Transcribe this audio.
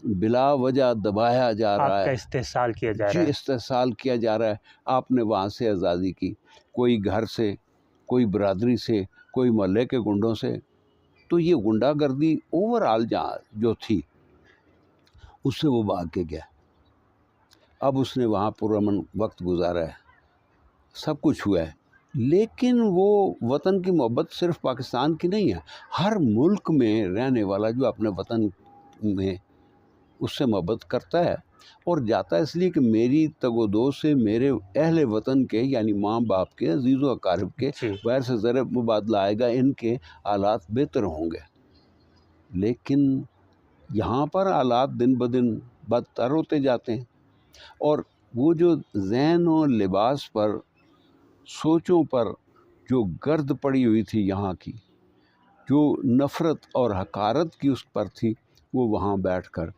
بلا وجہ دبایا جا آپ رہا کا ہے، استحصال کیا جا جی رہا ہے۔ استحصال کیا جا رہا ہے۔ آپ نے وہاں سے آزادی کی، کوئی گھر سے، کوئی برادری سے، کوئی محلے کے گنڈوں سے، تو یہ غنڈہ گردی اوور آل جہاں جو تھی اس سے وہ بھاگ کے گیا۔ اب اس نے وہاں پرامن وقت گزارا ہے، سب کچھ ہوا ہے، لیکن وہ وطن کی محبت صرف پاکستان کی نہیں ہے، ہر ملک میں رہنے والا جو اپنے وطن میں اس سے محبت کرتا ہے اور جاتا ہے، اس لیے کہ میری تگ و دو سے میرے اہل وطن کے یعنی ماں باپ کے، عزیز و اقارب کے جی غیر سے زر مبادلہ آئے گا، ان کے حالات بہتر ہوں گے۔ لیکن یہاں پر حالات دن بدن بدتر ہوتے جاتے ہیں، اور وہ جو ذہن و لباس پر، سوچوں پر جو گرد پڑی ہوئی تھی یہاں کی، جو نفرت اور حقارت کی اس پر تھی، وہ وہاں بیٹھ کر